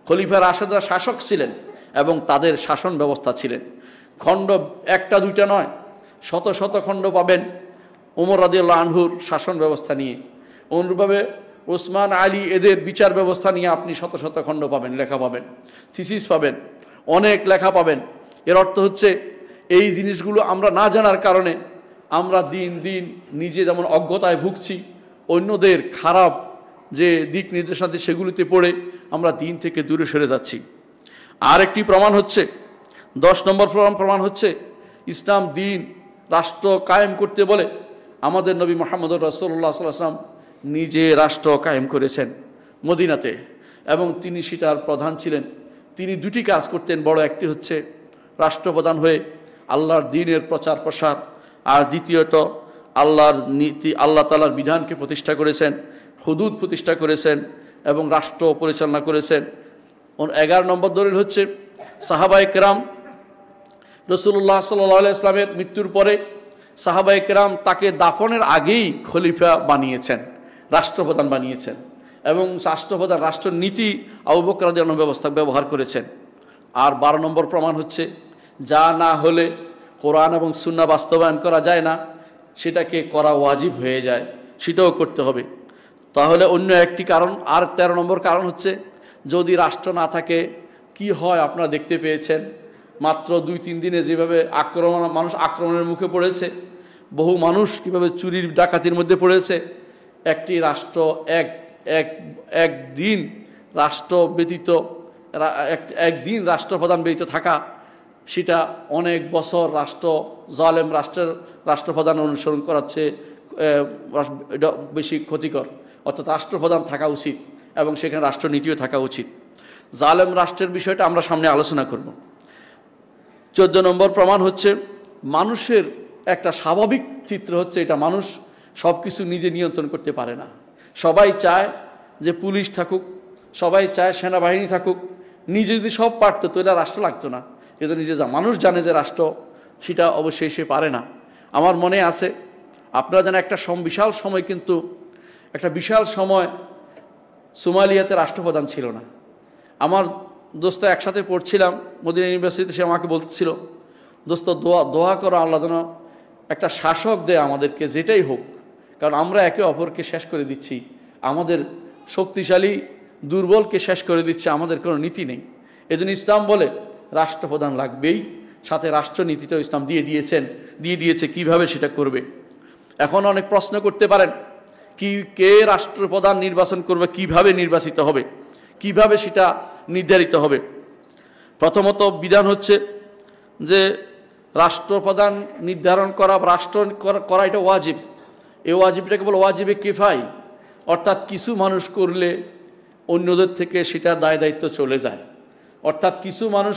[SPEAKER 1] খলিফা রাশেদরা শাসক ছিলেন এবং তাদের শাসন ব্যবস্থা ছিলেন। খণ্ড একটা দুইটা নয়, শত শত খণ্ড পাবেন। ওমর রাদিয়াল্লাহু আনহুর শাসন ব্যবস্থা নিয়ে, অনুরূপভাবে ওসমান, আলী এদের বিচার ব্যবস্থা নিয়ে আপনি শত শত খণ্ড পাবেন, লেখা পাবেন, থিসিস পাবেন, অনেক লেখা পাবেন। এর অর্থ হচ্ছে এই জিনিসগুলো আমরা না জানার কারণে আমরা দিন দিন নিজে যেমন অজ্ঞতায় ভুগছি, অন্যদের খারাপ যে দিক নির্দেশনা সেগুলিতে পড়ে আমরা দিন থেকে দূরে সরে যাচ্ছি। আর একটি প্রমাণ হচ্ছে, 10 নম্বর প্রমাণ হচ্ছে ইসলাম দিন রাষ্ট্র কায়েম করতে বলে আমাদের নবী মুহাম্মদ রাসূলুল্লাহ সাল্লাল্লাহু আলাইহি ওয়াসাল্লাম নিজে রাষ্ট্র কায়েম করেছেন মদিনাতে, এবং তিনি সেটার প্রধান ছিলেন। তিনি দুটি কাজ করতেন, বড় একটি হচ্ছে রাষ্ট্রপ্রধান হয়ে আল্লাহর দ্বীনের প্রচার প্রসার, আর দ্বিতীয়ত আল্লাহর নীতি, আল্লাহ তাআলার বিধানকে প্রতিষ্ঠা করেছেন, হুদুদ প্রতিষ্ঠা করেছেন এবং রাষ্ট্র পরিচালনা করেছেন। 11 নম্বর দলিল হচ্ছে সাহাবায়ে কেরাম রাসূলুল্লাহ সাল্লাল্লাহু আলাইহি ওয়াসাল্লামের মৃত্যুর পরে সাহাবায়ে কেরাম তাকে দাফনের আগেই খলিফা বানিয়েছেন, রাষ্ট্রপ্রধান বানিয়েছেন, এবং রাষ্ট্রপ্রধান রাষ্ট্রনীতি আবু বকর রাদিয়াল্লাহু আনহু ব্যবহার করেছেন। আর 12 নম্বর প্রমাণ হচ্ছে যা না হলে কোরআন এবং সুন্নাহ বাস্তবায়ন করা যায় না, সেটাকে করা ওয়াজিব হয়ে যায়, সেটাও করতে হবে। তাহলে অন্য একটি কারণ, আর 13 নম্বর কারণ হচ্ছে যদি রাষ্ট্র না থাকে কি হয় আপনারা দেখতে পেয়েছেন। মাত্র 2-3 দিনে যেভাবে মানুষ আক্রমণের মুখে পড়েছে, বহু মানুষ কিভাবে চুরির ডাকাতির মধ্যে পড়েছে। একটি রাষ্ট্র একদিন রাষ্ট্র ব্যতীত, একদিন রাষ্ট্রপ্রধান ব্যতীত থাকা, সেটা অনেক বছর জালেম রাষ্ট্রপ্রধান অনুসরণ করাচ্ছে, এটা বেশি ক্ষতিকর। অর্থাৎ রাষ্ট্রপ্রধান থাকা উচিত এবং সেখানে রাষ্ট্রনীতিও থাকা উচিত। জালেম রাষ্ট্রের বিষয়টা আমরা সামনে আলোচনা করব। 14 নম্বর প্রমাণ হচ্ছে মানুষের একটা স্বাভাবিক চিত্র হচ্ছে এটা, মানুষ সব কিছু নিজে নিয়ন্ত্রণ করতে পারে না। সবাই চায় যে পুলিশ থাকুক, সবাই চায় সেনাবাহিনী থাকুক। নিজে যদি সব পারত তো এটা রাষ্ট্র লাগতো না। কিন্তু নিজে মানুষ জানে যে রাষ্ট্র, সেটা অবশ্যই সে পারে না। আমার মনে আছে, আপনারা জানেন একটা বিশাল সময়, কিন্তু একটা বিশাল সময় সোমালিয়াতে রাষ্ট্রপ্রধান ছিল না। আমার দোস্ত একসাথে পড়ছিলাম মদিনা ইউনিভার্সিটিতে, সে আমাকে বলছিল, দোস্ত দোয়া করো আল্লাহ যেন একটা শাসক দেয় আমাদেরকে, যেটাই হোক, কারণ আমরা একে অপরকে শেষ করে দিচ্ছি, আমাদের শক্তিশালী দুর্বলকে শেষ করে দিচ্ছে, আমাদের কোনো নীতি নেই। এজন্য ইসলাম বলে রাষ্ট্রপ্রধান লাগবেই, সাথে রাষ্ট্রনীতিটাও ইসলাম দিয়ে দিয়েছে কিভাবে সেটা করবে। এখন অনেক প্রশ্ন করতে পারেন, কে রাষ্ট্রপ্রধান নির্বাচন করবে, কিভাবে নির্বাচিত হবে, কিভাবে সেটা নির্ধারিত হবে। প্রথমত বিধান হচ্ছে যে রাষ্ট্রপ্রধান নির্ধারণ করা, রাষ্ট্র করা এটা ওয়াজিব। এই ওয়াজিবটাকে বলে ওয়াজিবে কিফাই, অর্থাৎ কিছু মানুষ করলে অন্যদের থেকে সেটা দায় দায়িত্ব চলে যায়, অর্থাৎ কিছু মানুষ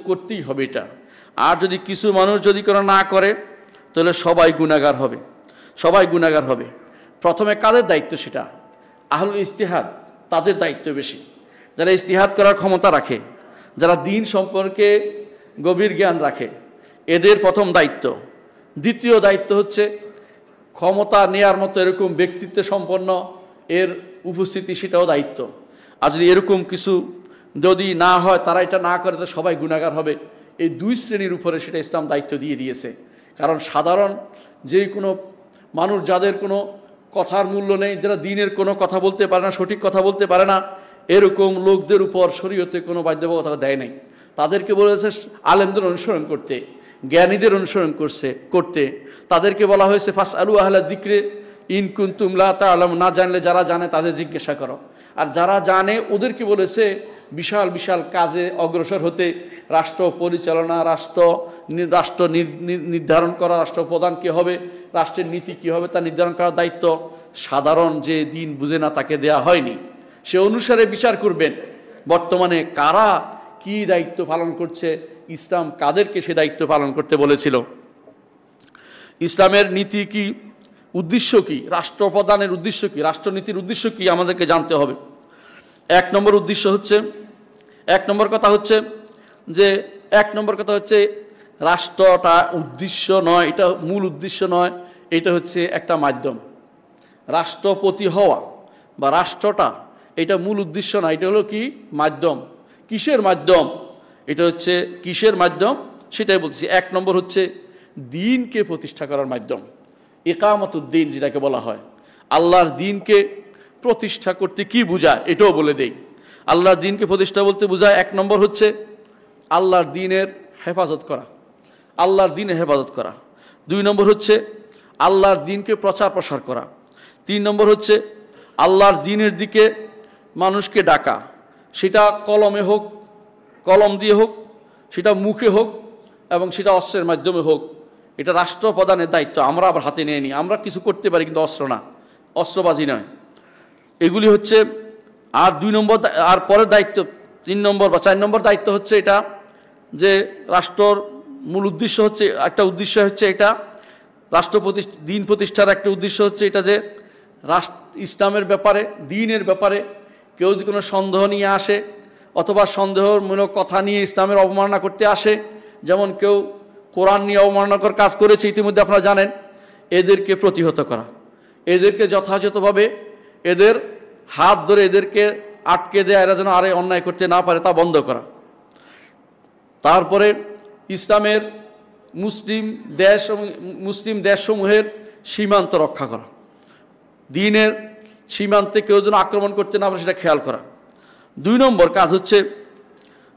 [SPEAKER 1] করতেই হবে এটা। আর যদি কিছু মানুষ যদি কোনো না করে তাহলে সবাই গুনাহগার হবে। প্রথমে কাদের দায়িত্ব সেটা? আহলুল ইজতিহাদ, তাদের দায়িত্ব বেশি, যারা ইজতিহাদ করার ক্ষমতা রাখে, যারা দ্বীন সম্পর্কে গভীর জ্ঞান রাখে, এদের প্রথম দায়িত্ব। দ্বিতীয় দায়িত্ব হচ্ছে ক্ষমতা নেয়ার মতো এরকম ব্যক্তিত্ব সম্পন্ন এর উপস্থিতি, সেটাও দায়িত্ব। আর যদি এরকম কিছু যদি না হয়, তারা এটা না করে, তো সবাই গুনাহগার হবে। এই দুই শ্রেণীর উপরে সেটা ইসলাম দায়িত্ব দিয়ে দিয়েছে। কারণ সাধারণ যে কোনো মানুষ, যাদের কোনো কথার মূল্য নেই, যারা দ্বীনের কোনো কথা বলতে পারে না, সঠিক কথা বলতে পারে না, এরকম লোকদের উপর শরীয়তে কোনো বাধ্যবাধকতা দেয় নাই। তাদেরকে বলেছে আলেমদের অনুসরণ করতে, জ্ঞানীদের অনুসরণ করতে। তাদেরকে বলা হয়েছে ফাসআলু আহলা যিকরি ইন কুনতুম লা তা'লামুন, না জানলে যারা জানে তাদের জিজ্ঞাসা করো। আর যারা জানে ওদেরকে বলেছে বিশাল বিশাল কাজে অগ্রসর হতে, রাষ্ট্র পরিচালনা, রাষ্ট্র নির্ধারণ করা, রাষ্ট্রপ্রধান কী হবে, রাষ্ট্রের নীতি কী হবে তা নির্ধারণ করার দায়িত্ব সাধারণ যে দিন বুঝে না তাকে দেয়া হয়নি। সে অনুসারে বিচার করবেন বর্তমানে কারা কি দায়িত্ব পালন করছে, ইসলাম কাদেরকে সে দায়িত্ব পালন করতে বলেছিল, ইসলামের নীতি কি, উদ্দেশ্য কি, রাষ্ট্রপ্রধানের উদ্দেশ্য কি, রাষ্ট্রনীতির উদ্দেশ্য কি আমাদেরকে জানতে হবে। এক নম্বর কথা হচ্ছে রাষ্ট্রটা উদ্দেশ্য নয়, এটা মূল উদ্দেশ্য নয়, এটা হচ্ছে একটা মাধ্যম। রাষ্ট্রপতি হওয়া বা রাষ্ট্রটা এটা মূল উদ্দেশ্য না, এটা হলো কি মাধ্যম। কিসের মাধ্যম? এটা হচ্ছে কিসের মাধ্যম সেটাই বলছি। এক নম্বর হচ্ছে দ্বীনকে প্রতিষ্ঠা করার মাধ্যম। ইকামতুদ্দিন যেটাকে বলা হয়, আল্লাহর দিনকে প্রতিষ্ঠা করতে কি বোঝায় এটাও বলে দেই। আল্লাহর দিনকে প্রতিষ্ঠা বলতে বোঝায়, 1 নম্বর হচ্ছে আল্লাহর দিনের হেফাজত করা, আল্লাহর দিনের হেফাজত করা। 2 নম্বর হচ্ছে আল্লাহর দিনকে প্রচার প্রসার করা। 3 নম্বর হচ্ছে আল্লাহর দিনের দিকে মানুষকে ডাকা, সেটা কলমে হোক, কলম দিয়ে হোক, সেটা মুখে হোক, এবং সেটা অস্ত্রের মাধ্যমে হোক। এটা রাষ্ট্রপ্রধানের দায়িত্ব, আমরা আবার হাতে নিয়ে নিই। আমরা কিছু করতে পারি কিন্তু অস্ত্র না, অস্ত্রবাজি নয়। এগুলি হচ্ছে। আর 2 নম্বর, আর পরের দায়িত্ব 3 নম্বর বা 4 নম্বর দায়িত্ব হচ্ছে এটা যে রাষ্ট্রর মূল উদ্দেশ্য হচ্ছে, একটা উদ্দেশ্য হচ্ছে এটা দিন প্রতিষ্ঠার একটা উদ্দেশ্য হচ্ছে এটা যে ইসলামের ব্যাপারে, দিনের ব্যাপারে কেউ যদি কোনো সন্দেহ নিয়ে আসে অথবা সন্দেহমূলক কথা নিয়ে ইসলামের অবমাননা করতে আসে, যেমন কেউ কোরআন নিয়ে অবমাননাকর কাজ করেছে ইতিমধ্যে আপনারা জানেন, এদেরকে প্রতিহত করা, এদেরকে যথাযথভাবে এদের হাত ধরে এদেরকে আটকে দেয়া, এরা যেন আরে অন্যায় করতে না পারে তা বন্ধ করা। তারপরে ইসলামের মুসলিম দেশসমূহের সীমান্ত রক্ষা করা, দিনের সীমান্তে কেউ যেন আক্রমণ করতে না পারে সেটা খেয়াল করা। 2 নম্বর কাজ হচ্ছে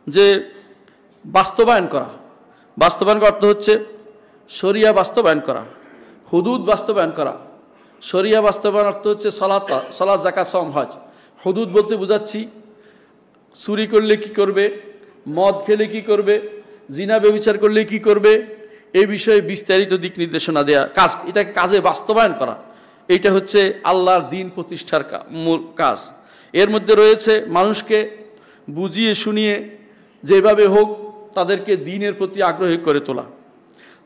[SPEAKER 1] যে বাস্তবায়ন করা। বাস্তবায়ন অর্থ হচ্ছে শরিয়া বাস্তবায়ন করা, হুদুদ বাস্তবায়ন করা। শরিয়া বাস্তবায়ন অর্থ হচ্ছে সালাত, যাকাত, সওম, হজ। হুদুদ বলতে বোঝাচ্ছি চুরি করলে কি করবে, মদ খেলে কি করবে, জিনা ব্যভিচার করলে কি করবে, এই বিষয়ে বিস্তারিত দিক নির্দেশনা দেয়া কাজ, এটাকে কাজে বাস্তবায়ন করা। এইটা হচ্ছে আল্লাহর দিন প্রতিষ্ঠার মূল কাজ। এর মধ্যে রয়েছে মানুষকে বুঝিয়ে শুনিয়ে যেভাবে হোক তাদেরকে দিনের প্রতি আগ্রহী করে তোলা।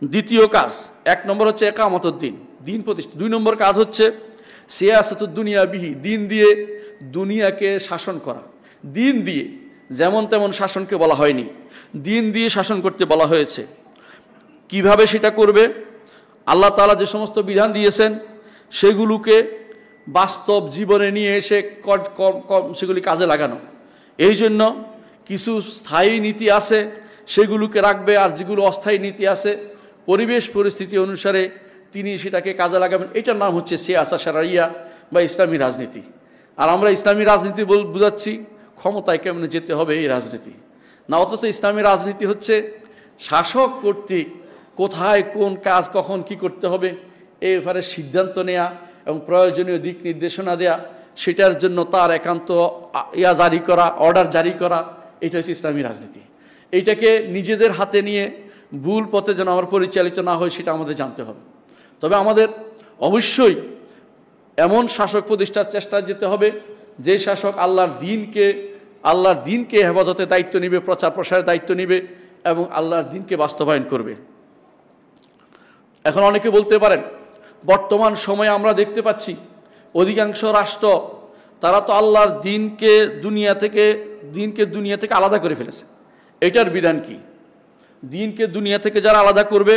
[SPEAKER 1] দ্বিতীয় কাজ, 1 নম্বর হচ্ছে ইকামতুদ্দিন, দিন প্রতিষ্ঠা। 2 নম্বর কাজ হচ্ছে সিয়াসাতুদ দুনিয়া বিহি, দিন দিয়ে দুনিয়াকে শাসন করা। দিন দিয়ে যেমন তেমন শাসনকে বলা হয়নি, দিন দিয়ে শাসন করতে বলা হয়েছে। কিভাবে সেটা করবে? আল্লাহ তাআলা যে সমস্ত বিধান দিয়েছেন সেগুলোকে বাস্তব জীবনে নিয়ে এসে সেগুলি কাজে লাগানো। এই জন্য কিছু স্থায়ী নীতি আছে সেগুলোকে রাখবে, আর যেগুলো অস্থায়ী নীতি আছে পরিবেশ পরিস্থিতি অনুসারে তিনি সেটাকে কাজে লাগাবেন। এটার নাম হচ্ছে সিয়াসা শারঈয়া বা ইসলামী রাজনীতি। আর আমরা ইসলামী রাজনীতি বুঝাচ্ছি ক্ষমতায় কেমনে যেতে হবে এই রাজনীতি না, অথচ ইসলামী রাজনীতি হচ্ছে শাসক কর্তৃক কোথায় কোন কাজ কখন কি করতে হবে এই ব্যাপারে সিদ্ধান্ত নেয়া এবং প্রয়োজনীয় দিক নির্দেশনা দেয়া, সেটার জন্য তার একান্ত জারি করা, অর্ডার জারি করা, এটা হচ্ছে ইসলামী রাজনীতি। এইটাকে নিজেদের হাতে নিয়ে ভুল পথে যেন আমরা পরিচালিত না হয় সেটা আমাদের জানতে হবে। তবে আমাদের অবশ্যই এমন শাসক প্রতিষ্ঠার চেষ্টায় যেতে হবে যে শাসক আল্লাহর দিনকে হেফাজতের দায়িত্ব নেবে, প্রচার প্রসারের দায়িত্ব নেবে এবং আল্লাহর দিনকে বাস্তবায়ন করবে। এখন অনেকে বলতে পারেন বর্তমান সময়ে আমরা দেখতে পাচ্ছি অধিকাংশ রাষ্ট্র তারা তো আল্লাহর দিনকে দুনিয়া থেকে আলাদা করে ফেলেছে। এটার বিধান কি? দিনকে দুনিয়া থেকে যারা আলাদা করবে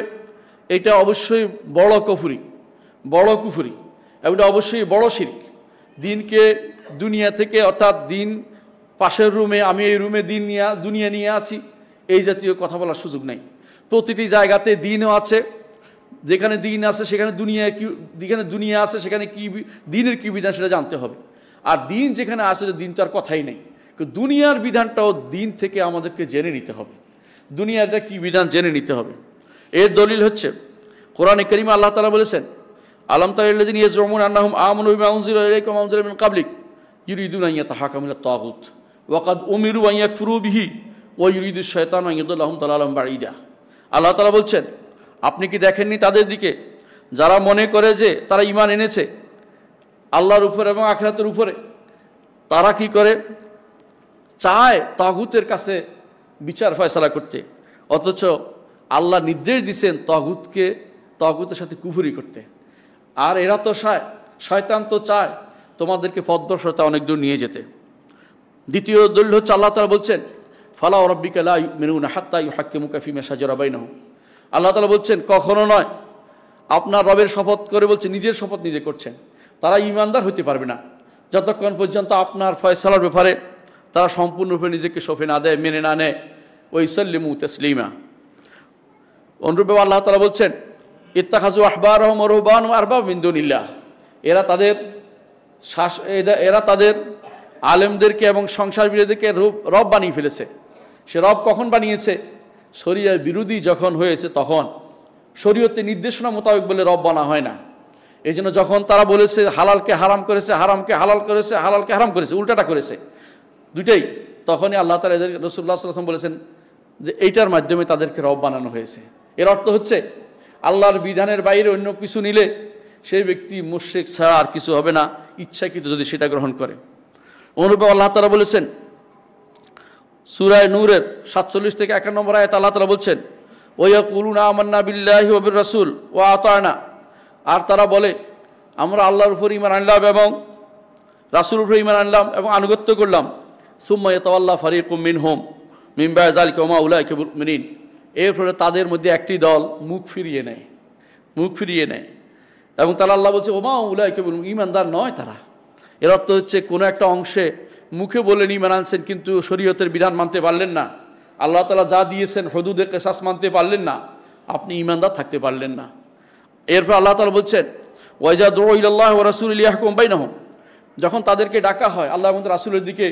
[SPEAKER 1] এটা অবশ্যই বড় কুফরি এবং এটা অবশ্যই বড় শিরক। দিনকে দুনিয়া থেকে, অর্থাৎ দিন পাশের রুমে, আমি এই রুমে দুনিয়া নিয়ে আছি, এই জাতীয় কথা বলার সুযোগ নাই। প্রতিটি জায়গাতে দিনও আছে, যেখানে দিন আছে সেখানে দুনিয়া আছে, সেখানে কি দিনের কি বিধান সেটা জানতে হবে। আর দিন যেখানে আছে দিন তো আর কথাই নেই, কিন্তু দুনিয়ার বিধানটাও দিন থেকে আমাদেরকে জেনে নিতে হবে, দুনিয়াটা কি বিধান জেনে নিতে হবে। এর দলিল হচ্ছে কোরআনে কারীমে আল্লাহ তাআলা বলেছেন, আলাম তারাল্লাযিনা ইয়াজউমুনা আন্নাহুম আমানু বিমা উনজিলা ইলাইকা ওয়া উনজিলা মিন ক্বাবলিক ইউরিদুনা আন ইয়াতাহাকামু ইলাত তাগুত ওয়া ক্বাদ উমিরু আন ইয়াকফুরু বিহি ওয়া ইউরিদু শাইতানু আন ইউদিল্লাহুম দালালাম বাঈদা। আল্লাহ তাআলা বলছেন, আপনি কি দেখেননি তাদের দিকে যারা মনে করে যে তারা ঈমান এনেছে আল্লাহর উপর এবং আখিরাতের উপরে, তারা কি করে? চায় তাগুতের কাছে বিচার ফয়সালা করতে, অথচ আল্লাহ নির্দেশ দিয়েছেন তাগুতের সাথে কুফরি করতে। আর এরা তো শয়তান তো চায় তোমাদেরকে পথভ্রষ্টতা অনেক দূর নিয়ে যেতে। দ্বিতীয় দলিল হচ্ছে আল্লাহ তাআলা বলছেন, ফালা ওয়া রাব্বিকা লা ইউমিনুনা হাত্তা ইউহাক্কিমুকা ফিমা শাজারা বাইনাহুম। আল্লাহ তাআলা বলছেন কখনো নয়, আপনার রবের শপথ করে বলছে, নিজের শপথ নিজে করছেন, তারা ঈমানদার হতে পারবে না যতক্ষণ পর্যন্ত আপনার ফয়সালার ব্যাপারে তারা সম্পূর্ণরূপে নিজেকে সঁপে না দেয়, মেনে না নেয়। ওই সাল্লিমু তাসলিমা। অনুরূপে আল্লাহ তাআলা বলছেন, ইত্তাখাযু আহবারহুম ওয়া রুহবানহুম আরবাব মিন দুনিল্লাহ, এরা তাদের আলেমদেরকে এবং সংসার বিরোধীকে রব বানিয়ে ফেলেছে। সে রব কখন বানিয়েছে? শরিয়ার বিরোধী যখন হয়েছে তখন। শরীয়তের নির্দেশনা মোতাবেক বলে রব বানা হয় না। এই জন্য যখন তারা বলেছে হালালকে হারাম করেছে, হারামকে হালাল করেছে, হালালকে হারাম করেছে, উল্টাটা করেছে দুইটাই, তখনই আল্লাহ তাআলা এদের রাসূলুল্লাহ সাল্লাল্লাহু আলাইহি ওয়াসাল্লাম বলেছেন যে এইটার মাধ্যমে তাদেরকে রব বানানো হয়েছে। এর অর্থ হচ্ছে আল্লাহর বিধানের বাইরে অন্য কিছু নিলে সেই ব্যক্তি মুশরিক ছাড়া আর কিছু হবে না, ইচ্ছাকৃত যদি সেটা গ্রহণ করে। অনুরূপে আল্লাহ তাআলা বলেছেন সূরা নূরের 47 থেকে 51 নম্বর আয়াতে আল্লাহ তাআলা বলছেন ওয়া ইয়াকুলুনা আমান্না বিল্লাহি ওয়া বির রাসূল ওয়া আতানা, আর তারা বলে আমরা আল্লাহর উপর ঈমান আনলাম এবং রাসূলের উপর ঈমান আনলাম এবং আনুগত্য করলাম। সুম্মা ইয়াতাওয়াল্লা ফারিকুম মিনহুম মিন বা'দি যালিকা ওয়া মা উলাইকা বিল মুমিনিন, এরপরে তাদের মধ্যে একটি দল মুখ ফিরিয়ে নেয় এবং তারা আল্লাহ বলছে ওয়া মা উলাইকা বিল মুমিনিন, ঈমানদার নয় তারা। এর অর্থ হচ্ছে কোনো একটা অংশে মুখে বললেন ঈমান আনছেন কিন্তু শরীয়তের বিধান মানতে পারলেন না, আল্লাহ তাআলা যা দিয়েছেন হুদুদে কিসাস মানতে পারলেন না, আপনি ঈমানদার থাকতে পারলেন না। এরপর আল্লাহ তাআলা বলছেন ওয়া ইযা দুউ ইলাল্লাহি ওয়া রাসূলিহি লিয়াহকুম বাইনাহুম, যখন তাদেরকে ডাকা হয় আল্লাহ এবং রাসূলের দিকে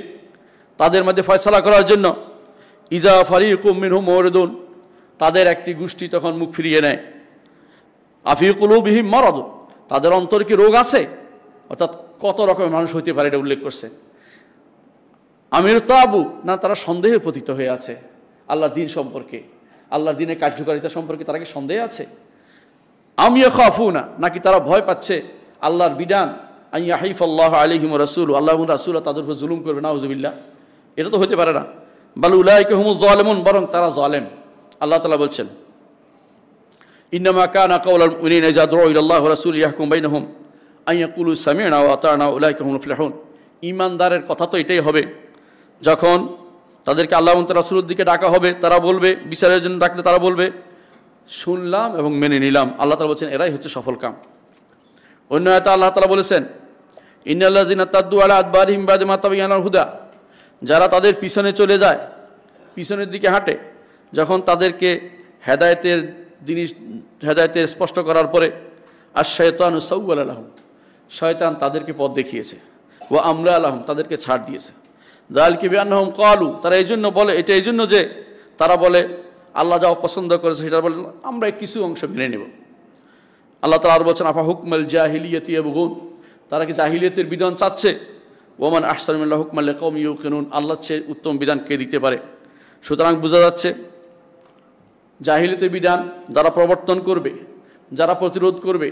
[SPEAKER 1] তাদের মধ্যে ফয়সালা করার জন্য, ইযা ফারিকুম মিনহুম মুরিদুন, তাদের একটি গোষ্ঠী তখন মুখ ফিরিয়ে নেয়। আফি কুলুবিহিম মারাদ, তাদের অন্তরে কি রোগ আছে? অর্থাৎ কত রকমের মানুষ হইতে পারে এটা উল্লেখ করছে। আমির তাবু, না তারা সন্দেহে পতিত হয়ে আছে আল্লাহর দ্বীন সম্পর্কে, আল্লাহর দ্বীনের কার্যকারিতা সম্পর্কে তারা কি সন্দেহে আছে? আম ইয়াখাফুনা, নাকি তারা ভয় পাচ্ছে আল্লাহর বিধান আন ইয়াহিফাল্লাহু আলাইহিম ওয়া রাসূলুহু, আল্লাহ এবং রাসূল তাদের উপর জুলুম করবে, নাউযুবিল্লাহ, এটা তো হতে পারে না। বাল উলাইকা হুমুজ যালিমুন, বরং তারা জালেম। আল্লাহ তাআলা বলছেন ইন্নামা কানা কাওলাল মুমিনিনা ইযা দুউ ইলাল্লাহি ওয়া রাসূলিহি ইয়াহকুম বাইনাহুম আন ইয়াকুলু সামি'না ওয়া আতা'না উলাইকা হুমুল মুফলিহুন, ঈমানদারের কথা তো এটাই হবে, যখন তাদেরকে আল্লাহ এবং রাসূলের দিকে ডাকা হবে তারা বলবে, বিচারের জন্য ডাকলে তারা বলবে শুনলাম এবং মেনে নিলাম। আল্লাহ তাআলা বলছেন এরাই হচ্ছে সফল কাম। অন্য আয়াতে আল্লাহ তাআলা বলেছেন ইন্নাল্লাযিনা তাদ্দু আলা আদবারিহিম বা'দা মা তাবায়্যানাল হুদা, যারা তাদের পিছনে চলে যায়, পিছনের দিকে হাঁটে, যখন তাদেরকে হেদায়েতের স্পষ্ট করার পরে আশ-শায়তানু সাওয়ালা লাহুম, শয়তান তাদেরকে পথ দেখিয়েছে, ওয়া আমলা লাহুম, তাদেরকে ছাড় দিয়েছে। যালিকা বিআন্নাহুম ক্বালু, তারা এইজন্য বলে, এটা এইজন্য যে তারা বলে আল্লাহ যা অপছন্দ করেছে সেটা বলে আমরা কিছু অংশ মেনে নেব। আল্লাহ তাআলা আর বলছেন আফা হুকমাল জাহিলিয়াতি ইয়াবগুন, তারা কি জাহিলিয়াতের বিধান চাচ্ছে? ওমান আহসানু মিনাল্লাহি হুকমান লিকাওমিন ইউকিনুন, আল্লাহর চেয়ে উত্তম বিধান কে দিতে পারে? সুতরাং বোঝা যাচ্ছে জাহিলিয়াতের বিধান যারা প্রবর্তন করবে, যারা প্রতিরোধ করবে,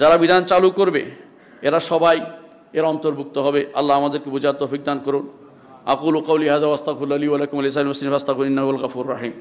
[SPEAKER 1] যারা বিধান চালু করবে, এরা সবাই এর অন্তর্ভুক্ত হবে। আল্লাহ আমাদেরকে বোঝার তৌফিক দান করুন। আকুলু কাওলি হাযা ওয়া আস্তাগফিরুল্লাহ লি ওয়া লাকুম ওয়া লিসাইরিল মুসলিমিন ফাস্তাগফিরুহু ইন্নাহু হুয়াল গফুরুর রাহিম।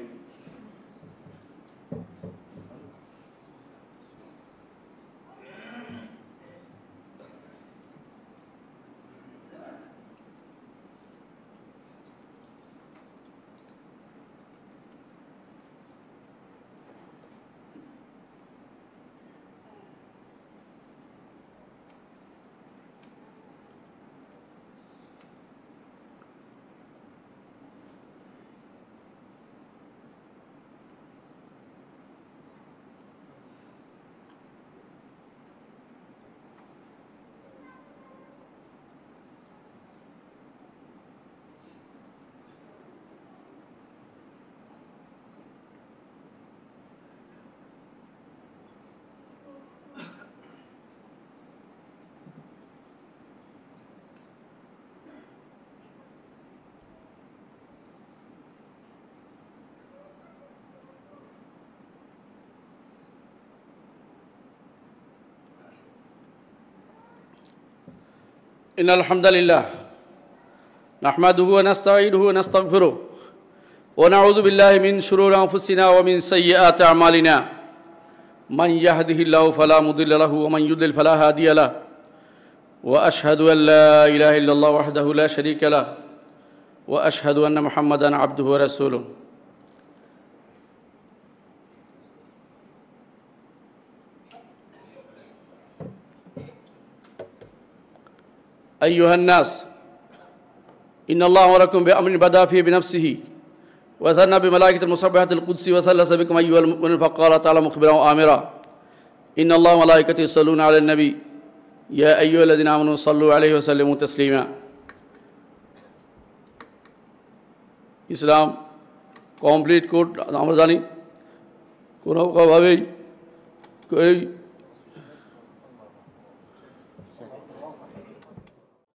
[SPEAKER 1] ইন্নাল হামদালিল্লাহ নাহমাদুহু ওয়া নাস্তাঈনুহু ওয়া নাস্তাগফিরুহু ওয়া নাউযু বিল্লাহি মিন শুরুরি আনফুসিনা ওয়া মিন সাইয়্যাতি আমালিনা মান ইয়াহদিহিল্লাহু ফালা মুদিল্লা লাহু ওয়া মান ইউদ্লিল ফালা হাদিয়া লাহু ওয়া আশহাদু আন লা ইলাহা ইল্লাল্লাহু ওয়াহদাহু লা শারীকা লাহু ওয়া আশহাদু আন্না মুহাম্মাদান আবদুহু ওয়া রাসূলুহু। أيها الناس إن الله أمركم بأمر بدأ فيه بنفسه وثنى بملائكة المسبحة القدس وثلث بكم أيها المؤمنون فقال تعالى مخبرا وآمرا ইন্নাল্লাহা ওয়া মালাইকাতাহু ইউসাল্লুনা আলান নবী ইয়া আইয়ুহাল্লাযীনা আমানু সাল্লু আলাইহি ওয়া সাল্লিমু তাসলিমা। ইসলাম কমপ্লিট কোড আমরা জানি, কোনোভাবেই এই